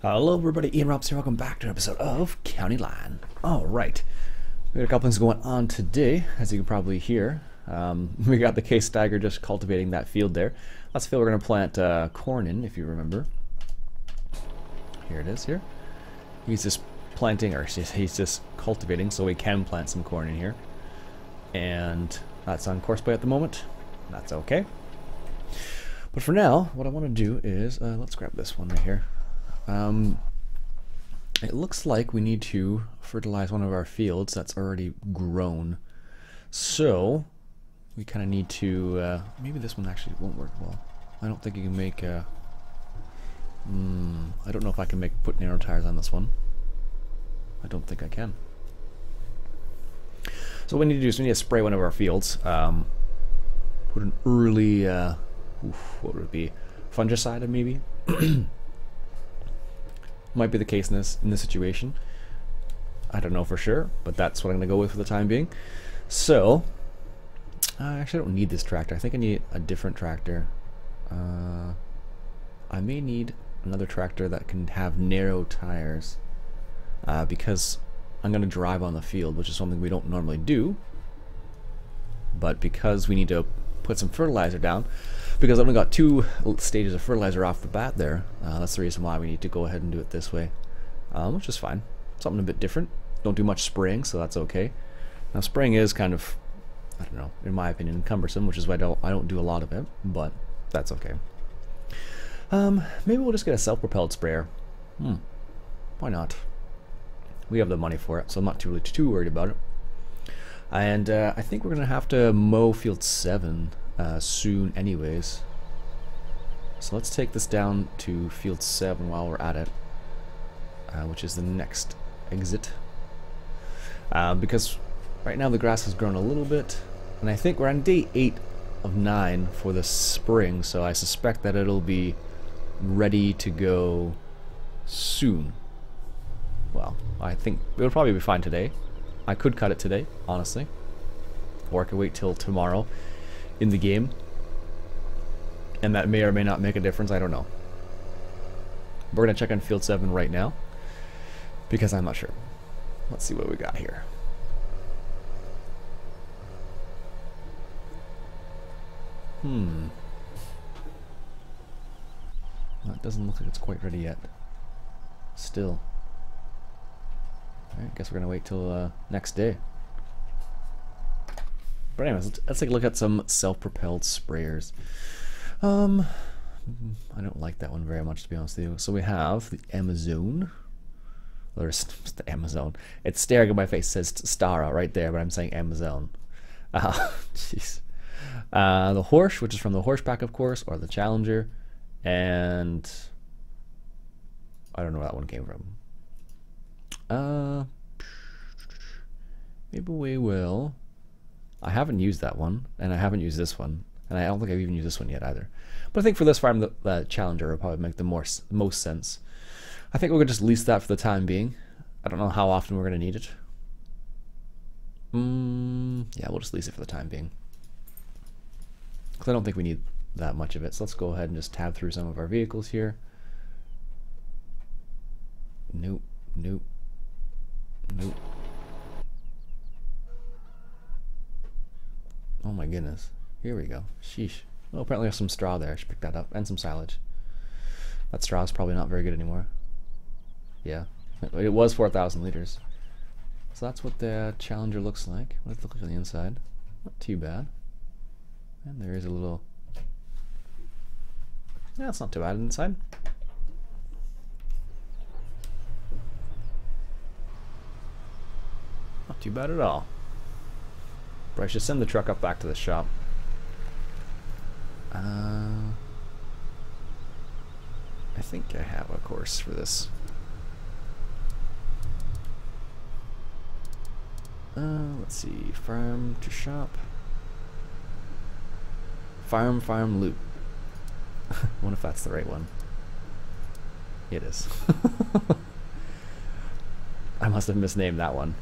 Hello everybody, Iain Robson here. Welcome back to an episode of County Line. Alright, we got a couple things going on today, as you can probably hear. We got the case stagger just cultivating that field there. That's the field we're going to plant corn in, if you remember. Here it is here. He's just planting, or he's just cultivating so we can plant some corn in here. And that's on course play at the moment. That's okay. But for now, what I want to do is, let's grab this one right here. It looks like we need to fertilize one of our fields that's already grown. So, we kind of need to, maybe this one actually won't work well. I don't think you can make, I don't know if I can put narrow tires on this one. I don't think I can. So what we need to do is we need to spray one of our fields. Put an early, what would it be? Fungicide maybe? Might be the case in this situation. I don't know for sure, but that's what I'm going to go with for the time being. So, actually I don't need this tractor. I think I need a different tractor. I may need another tractor that can have narrow tires because I'm going to drive on the field, which is something we don't normally do. But because we need to put some fertilizer down, because I've only got 2 stages of fertilizer off the bat there, that's the reason why we need to go ahead and do it this way, which is fine. Something a bit different. Don't do much spraying, so that's okay. Now spraying is kind of, I don't know, in my opinion, cumbersome, which is why I don't do a lot of it, but that's okay. Maybe we'll just get a self-propelled sprayer. Why not? We have the money for it, so I'm not too worried about it. And I think we're gonna have to mow field 7 soon anyways. So let's take this down to field 7 while we're at it, which is the next exit. Because right now the grass has grown a little bit, and I think we're on day 8 of 9 for the spring, so I suspect that it'll be ready to go soon. Well, I think it'll probably be fine today. I could cut it today, honestly, or I could wait till tomorrow in the game, and that may or may not make a difference. I don't know. We're gonna check on field 7 right now because I'm not sure. Let's see what we got here. That doesn't look like it's quite ready yet. Still. Alright, guess we're gonna wait till next day. But anyways, let's take a look at some self-propelled sprayers. I don't like that one very much, to be honest with you. So we have the Amazon. There's the Amazon. It's staring at my face. It says Stara right there, but I'm saying Amazon. Jeez. The Horse, which is from the Horse pack, of course, or the Challenger, and I don't know where that one came from. Maybe we will. I haven't used that one, and I haven't used this one, and I don't think I've even used this one yet either. But I think for this farm, the Challenger will probably make the most sense. I think we're gonna just lease that for the time being. I don't know how often we're gonna need it. Yeah, we'll just lease it for the time being, because I don't think we need that much of it. So let's go ahead and just tab through some of our vehicles here. Nope, nope, nope. Oh my goodness. Here we go. Sheesh. Oh, apparently there's some straw there. I should pick that up. And some silage. That straw is probably not very good anymore. Yeah. It was 4,000 liters. So that's what the Challenger looks like. Let's look on the inside. Not too bad. And there is a little... Yeah, it's not too bad inside. Not too bad at all. But I should send the truck up back to the shop. I think I have a course for this. Let's see. Farm to shop. Farm loop. I wonder if that's the right one. It is. I must have misnamed that one.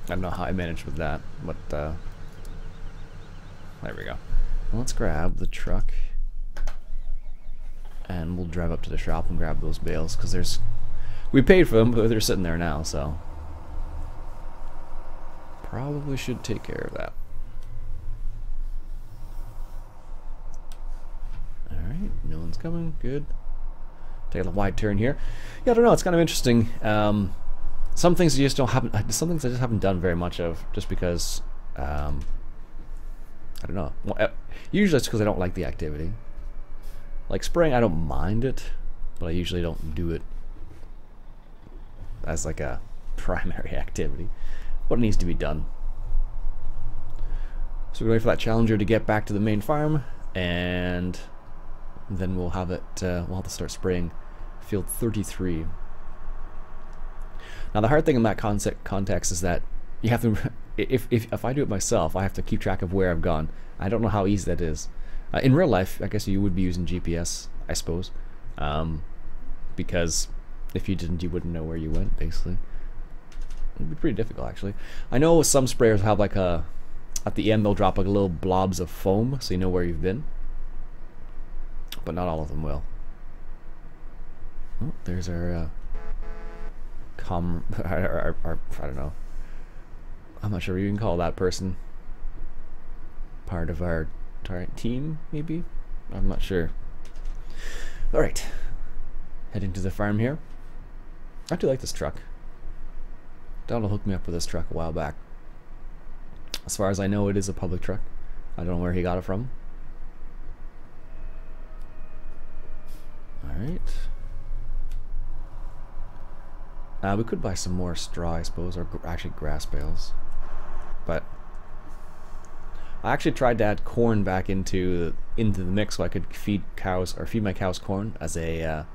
I don't know how I managed with that, but there we go. Well, let's grab the truck and we'll drive up to the shop and grab those bales, because there's, we paid for them, but they're sitting there now, so probably should take care of that. Alright, no one's coming, good. Take a wide turn here. Yeah, I don't know, it's kind of interesting. Some things you just don't haven't, some things I just haven't done very much of, just because I don't know. Well, usually it's because I don't like the activity. Like spraying, I don't mind it, but I usually don't do it as like a primary activity. But it needs to be done. So we wait for that Challenger to get back to the main farm, and then we'll have it. We'll have to start spraying field 33. Now the hard thing in that context is that you have to. If I do it myself, I have to keep track of where I've gone. I don't know how easy that is. In real life, I guess you would be using GPS, I suppose, because if you didn't, you wouldn't know where you went, basically. It'd be pretty difficult, actually. I know some sprayers have like a, at the end they'll drop like little blobs of foam, so you know where you've been. But not all of them will. Oh, there's our, I don't know. I'm not sure what you can call that person. Part of our team, maybe? I'm not sure. Alright. Heading to the farm here. I do like this truck. Donald hooked me up with this truck a while back. As far as I know, it is a public truck. I don't know where he got it from. Alright. We could buy some more straw, I suppose, or actually grass bales. But I actually tried to add corn back into the mix so I could feed cows, or feed my cows corn as a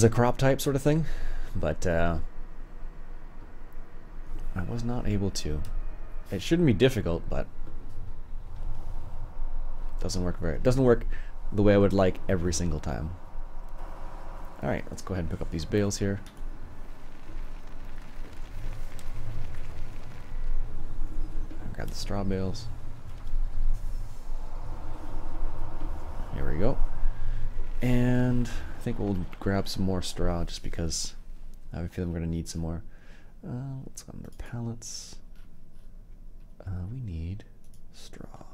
crop type sort of thing, but I was not able to. It shouldn't be difficult, but it doesn't work the way I would like every single time. All right, let's go ahead and pick up these bales here. Grab the straw bales. Here we go. And I think we'll grab some more straw just because I have a feeling we're going to need some more. What's under pallets? We need straw.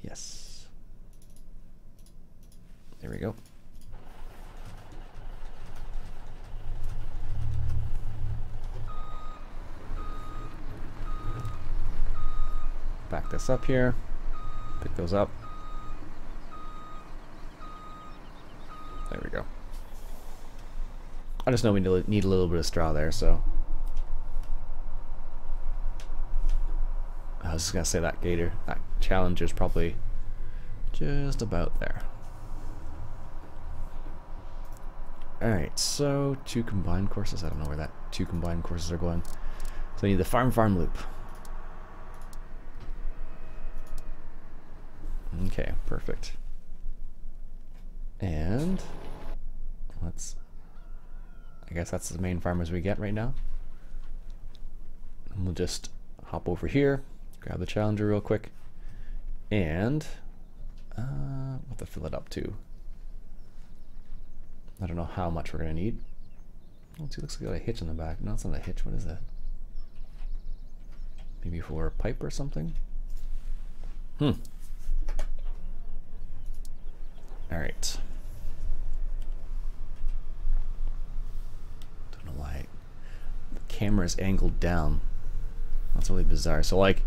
Yes. There we go. Back this up here. Pick those up. There we go. I just know we need a little bit of straw there, so. I was just gonna say that Challenger's probably just about there. Alright, so 2 combined courses. I don't know where that 2 combined courses are going. So I need the farm loop. Okay, perfect. And I guess that's the main farm as we get right now. And we'll just hop over here, grab the Challenger real quick, and we'll have to fill it up too. I don't know how much we're gonna need. Let's see, looks like got a hitch in the back. No, it's not a hitch. What is that? Maybe for a pipe or something? Alright. Don't know why the camera is angled down. That's really bizarre. So like,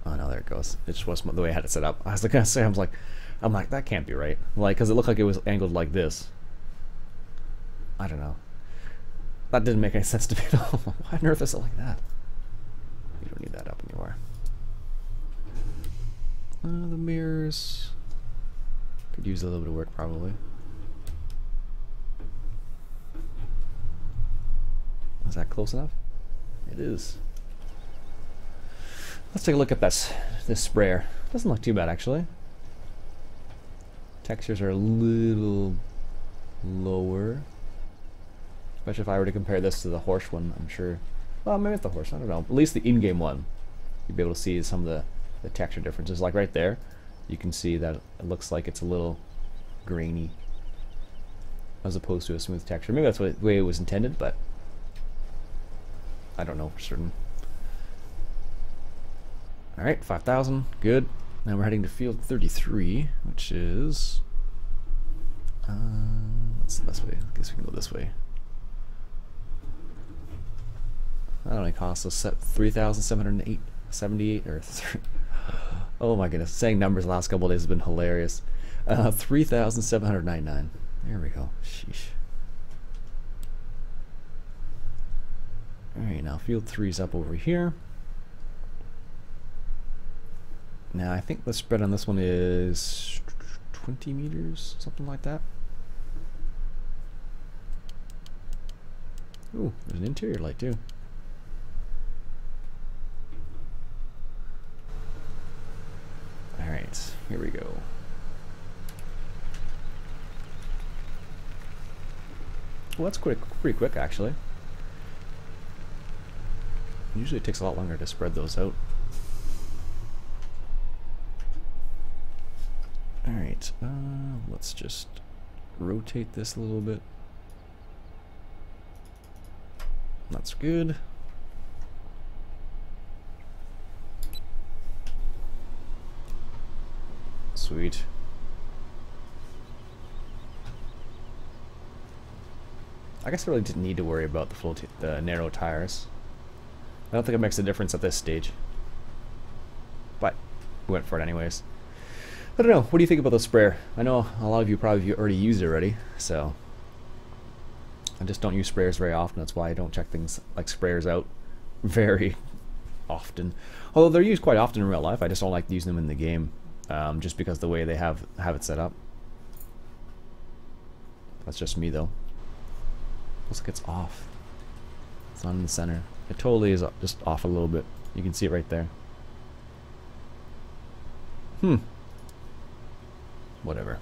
oh no, there it goes. It just wasn't the way I had it set up. I was gonna say, I'm like that can't be right. Like, because it looked like it was angled like this. I don't know. That didn't make any sense to me at all. Why on earth is it like that? You don't need that up anymore. The mirrors could use a little bit of work, probably. Is that close enough? It is. Let's take a look at this sprayer. Doesn't look too bad, actually. Textures are a little lower, especially if I were to compare this to the horse one. I'm sure. Well, maybe it's the horse. I don't know. At least the in-game one, you'd be able to see some of the texture differences. Like right there, you can see that it looks like it's a little grainy as opposed to a smooth texture. Maybe that's the way it was intended, but I don't know for certain. Alright, 5,000, good. Now we're heading to field 33, which is... what's the best way? I guess we can go this way. That only costs us 3,778 or... oh my goodness, saying numbers the last couple of days has been hilarious. 3,799. There we go. Sheesh. Alright, now field 3's up over here. Now I think the spread on this one is 20 meters, something like that. Ooh, there's an interior light too. Alright, here we go. Well, that's pretty quick actually. Usually it takes a lot longer to spread those out. Alright, let's just rotate this a little bit. That's good. Sweet. I guess I really didn't need to worry about the narrow tires. I don't think it makes a difference at this stage. But we went for it anyways. I don't know, what do you think about the sprayer? I know a lot of you probably already used it already, so I just don't use sprayers very often. That's why I don't check things like sprayers out very often. Although they're used quite often in real life, I just don't like using them in the game, just because the way they have it set up. That's just me though. Looks like it's off. It's not in the center. It totally is just off a little bit. You can see it right there. Whatever.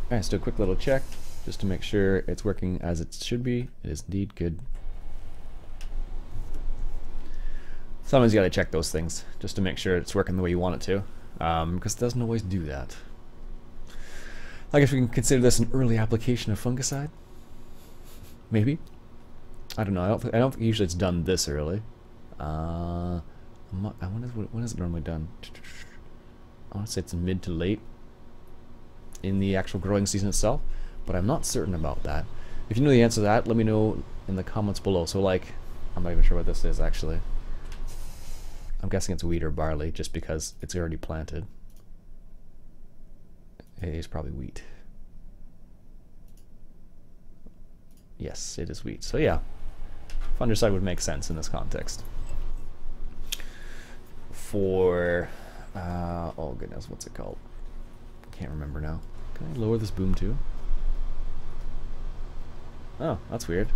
Alright, let's do a quick little check just to make sure it's working as it should be. It is indeed good. Sometimes you gotta check those things just to make sure it's working the way you want it to, because it doesn't always do that. I guess we can consider this an early application of fungicide. Maybe. I don't know. I don't think usually it's done this early. When is it normally done? I want to say it's mid to late in the actual growing season itself, but I'm not certain about that. If you know the answer to that, let me know in the comments below. So like, I'm not even sure what this is actually. I'm guessing it's wheat or barley just because it's already planted. It is probably wheat. Yes, it is wheat. So yeah, fungicide would make sense in this context. For oh goodness, what's it called? Can't remember now. Can I lower this boom too? Oh, that's weird.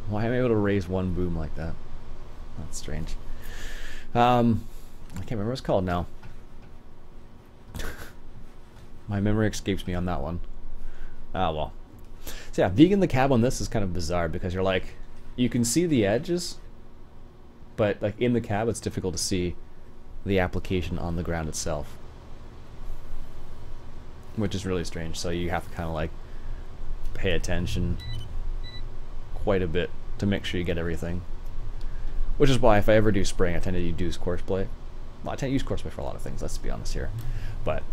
Why am I able to raise one boom like that? That's strange. I can't remember what it's called now. My memory escapes me on that one. Ah, well. So yeah, vegan the cab on this is kind of bizarre because you're like, you can see the edges, but like in the cab it's difficult to see the application on the ground itself, which is really strange. So you have to kind of like pay attention quite a bit to make sure you get everything, which is why if I ever do spraying I tend to use courseplay. Well, I tend to use courseplay for a lot of things, let's be honest here, but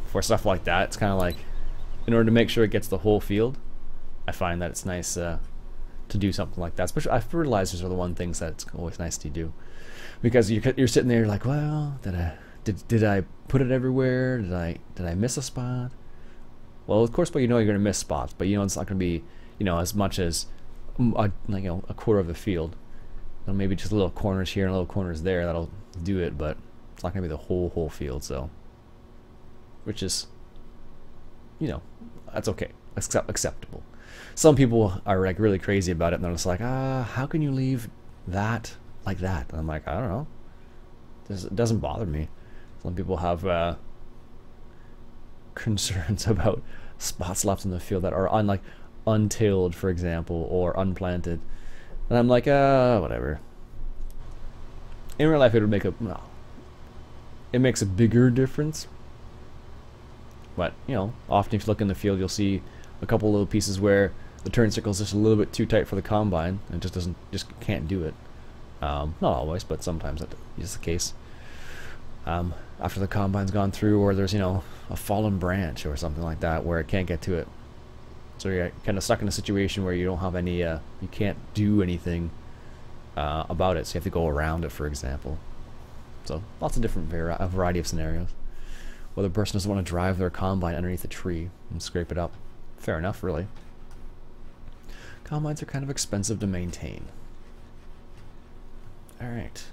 for stuff like that it's kind of like, in order to make sure it gets the whole field, I find that it's nice to do something like that. Especially fertilizers are the one things that it's always nice to do, because you're sitting there like, well, did I put it everywhere? Did I miss a spot? Well, of course, but you know you're going to miss spots, but you know it's not going to be, you know, as much as a quarter of the field. You know, maybe just little corners here and little corners there that'll do it, but it's not going to be the whole field. So, which is, you know, that's okay, acceptable. Some people are like really crazy about it and they're just like, how can you leave that like that? And I'm like, I don't know, it doesn't bother me. Some people have concerns about spots left in the field that are untilled, for example, or unplanted, and I'm like, whatever. In real life it would make a, well, it makes a bigger difference. But, you know, often if you look in the field, you'll see a couple little pieces where the turn circle is just a little bit too tight for the combine, and it just can't do it. Not always, but sometimes that is the case. After the combine's gone through, or there's, you know, a fallen branch or something like that where it can't get to it. So you're kind of stuck in a situation where you don't have any, you can't do anything about it, so you have to go around it, for example. So lots of different variety of scenarios. Whether a person doesn't want to drive their combine underneath a tree and scrape it up. Fair enough, really. Combines are kind of expensive to maintain. Alright.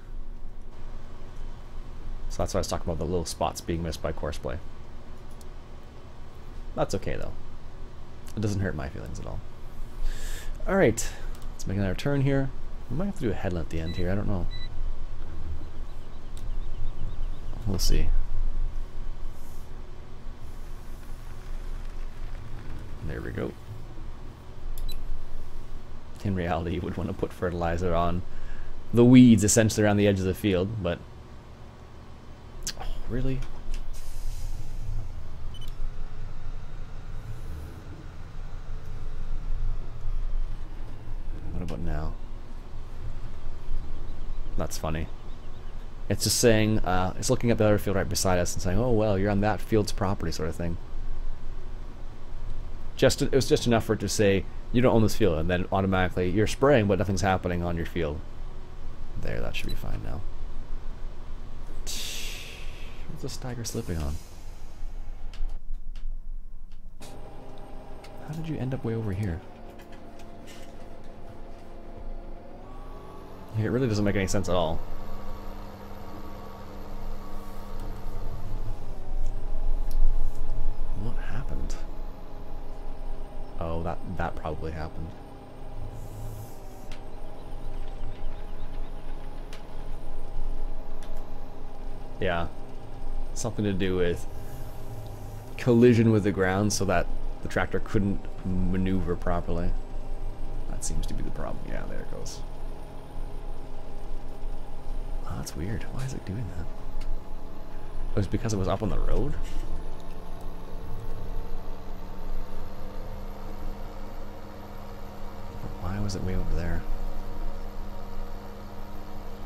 So that's why I was talking about the little spots being missed by courseplay. That's okay, though. It doesn't hurt my feelings at all. Alright. Let's make another turn here. We might have to do a headland at the end here. I don't know. We'll see. There we go. In reality, you would want to put fertilizer on the weeds essentially around the edge of the field, but... Oh, really? What about now? That's funny. It's just saying, it's looking at the other field right beside us and saying, oh well, you're on that field's property, sort of thing. It was just enough for it to say, you don't own this field, and then automatically you're spraying, but nothing's happening on your field. There, that should be fine now. What's this tiger slipping on? How did you end up way over here? It really doesn't make any sense at all. What happened? Oh, that probably happened. Yeah. Something to do with collision with the ground so that the tractor couldn't maneuver properly. That seems to be the problem. Yeah, there it goes. Oh, that's weird. Why is it doing that? It was because it was up on the road? Why was it way over there?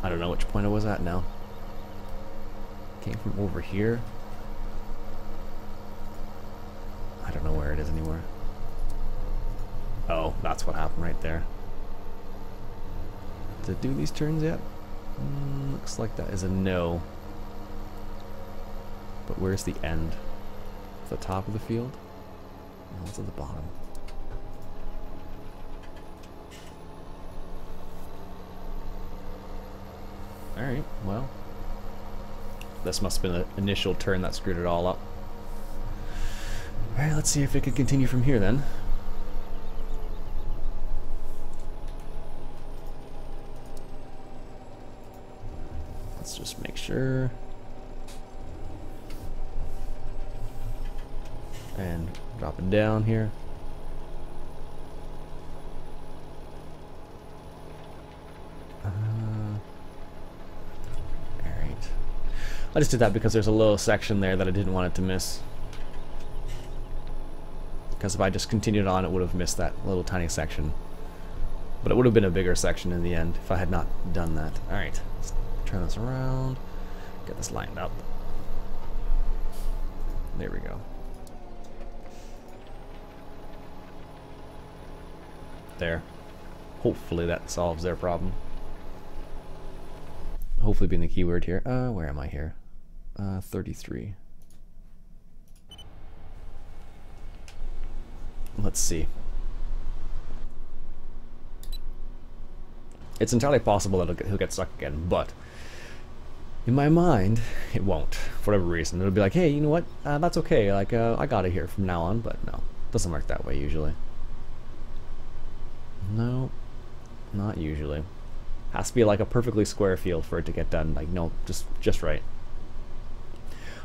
I don't know which point it was at now. Came from over here. I don't know where it is anymore. Oh, that's what happened right there. Did it do these turns yet? Looks like that is a no. But where's the end? The top of the field? No, it's at the bottom. Alright, well. This must have been the initial turn that screwed it all up. Alright, let's see if it can continue from here then. Let's just make sure. And drop it down here. I just did that because there's a little section there that I didn't want it to miss. Because if I just continued on, it would have missed that little tiny section. But it would have been a bigger section in the end if I had not done that. Alright, let's turn this around, get this lined up. There we go. There. Hopefully that solves their problem. Hopefully being the keyword here. Where am I here? 33. Let's see. It's entirely possible that he'll get stuck again, but in my mind, it won't, for whatever reason. It'll be like, hey, you know what? That's okay. Like, I got it here from now on, but no. Doesn't work that way usually. No, not usually. Has to be like a perfectly square field for it to get done. Like, no, just right.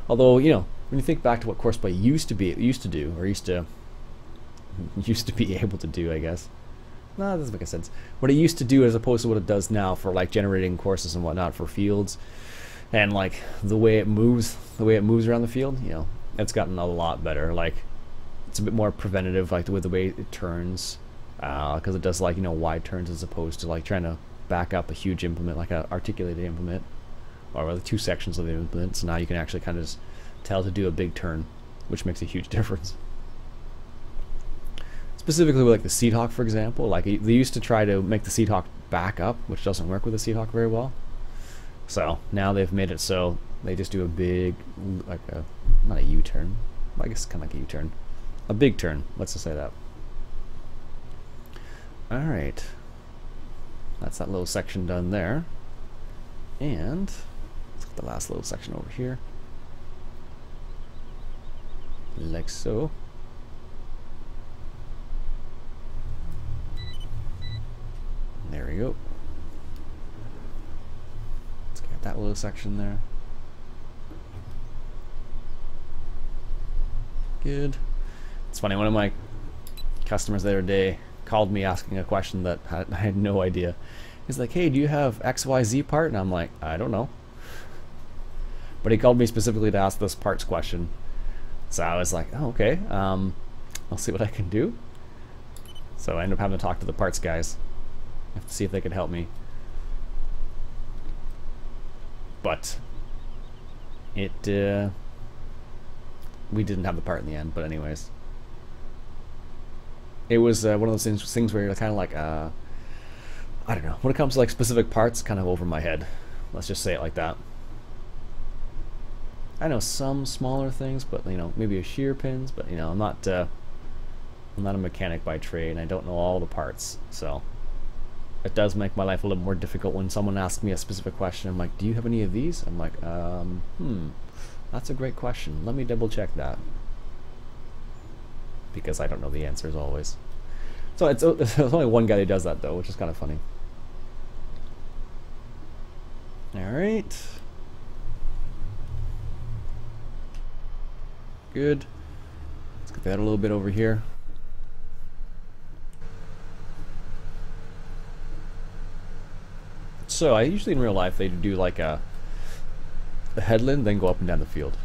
Although, you know, when you think back to what courseplay used to be able to do, I guess. No, that doesn't make sense. What it used to do as opposed to what it does now for like generating courses and whatnot for fields. And like the way it moves around the field, you know, it's gotten a lot better. Like it's a bit more preventative, like with the way it turns, because it does, like, you know, wide turns as opposed to like trying to back up a huge implement, like an articulated implement, or the two sections of the implement. So now you can actually kind of just tell to do a big turn, which makes a huge difference. Specifically with like the Seat Hawk, for example, like they used to try to make the Seat Hawk back up, which doesn't work with the Seat Hawk very well. So now they've made it so they just do a big, like a, not a U-turn, I guess kind of like a U-turn, a big turn. Let's just say that. All right, that's that little section done there, and let's get the last little section over here, like so. There we go. Let's get that little section there. Good. It's funny, one of my customers the other day called me asking a question that I had no idea. He's like, hey, do you have XYZ part? And I'm like, I don't know. But he called me specifically to ask this parts question. So I was like, oh, okay. I'll see what I can do. So I ended up having to talk to the parts guys. I have to see if they could help me. But it we didn't have the part in the end, but anyways, it was one of those things where you're kind of like I don't know, when it comes to like specific parts, kind of over my head, let's just say it like that. I know some smaller things, but you know, maybe a shear pins, but you know, I'm not a mechanic by trade, and I don't know all the parts, so it does make my life a little more difficult when someone asks me a specific question. I'm like, do you have any of these? I'm like, that's a great question. Let me double check that. Because I don't know the answers always. So there's only one guy who does that though, which is kind of funny. Alright. Good. Let's get that a little bit over here. So I usually in real life they do like a headland, then go up and down the field.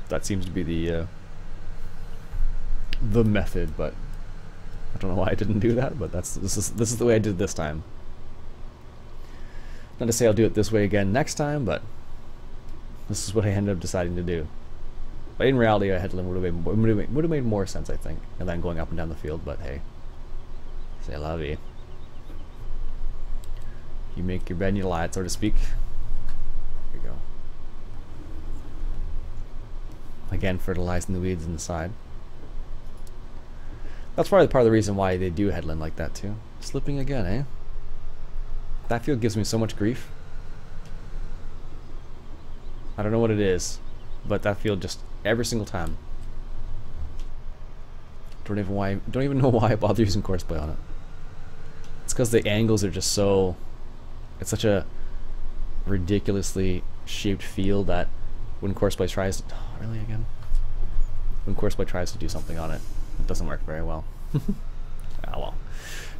That seems to be the method, but I don't know why I didn't do that. But this is the way I did this time. Not to say I'll do it this way again next time, but this is what I ended up deciding to do. But in reality, a headland would have made more sense, I think, and then going up and down the field. But hey, c'est la vie. You make your bed and you lie it, so to speak. There you go. Again, fertilizing the weeds inside. That's probably part of the reason why they do headland like that too. Slipping again, eh? That field gives me so much grief. I don't know what it is, but that field just every single time. Don't even know why I bother using courseplay on it. It's because the angles are just so. It's such a ridiculously shaped field that when courseplay tries to, when courseplay tries to do something on it, it doesn't work very well. Ah well.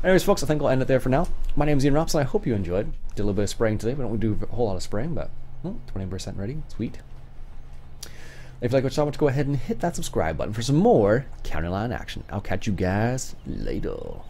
Anyways, folks, I think I'll end it there for now. My name is Iain Robson. I hope you enjoyed. Did a little bit of spraying today. We don't do a whole lot of spraying, but 20% ready. Sweet. If you like what you saw, go ahead and hit that subscribe button for some more county line action. I'll catch you guys later.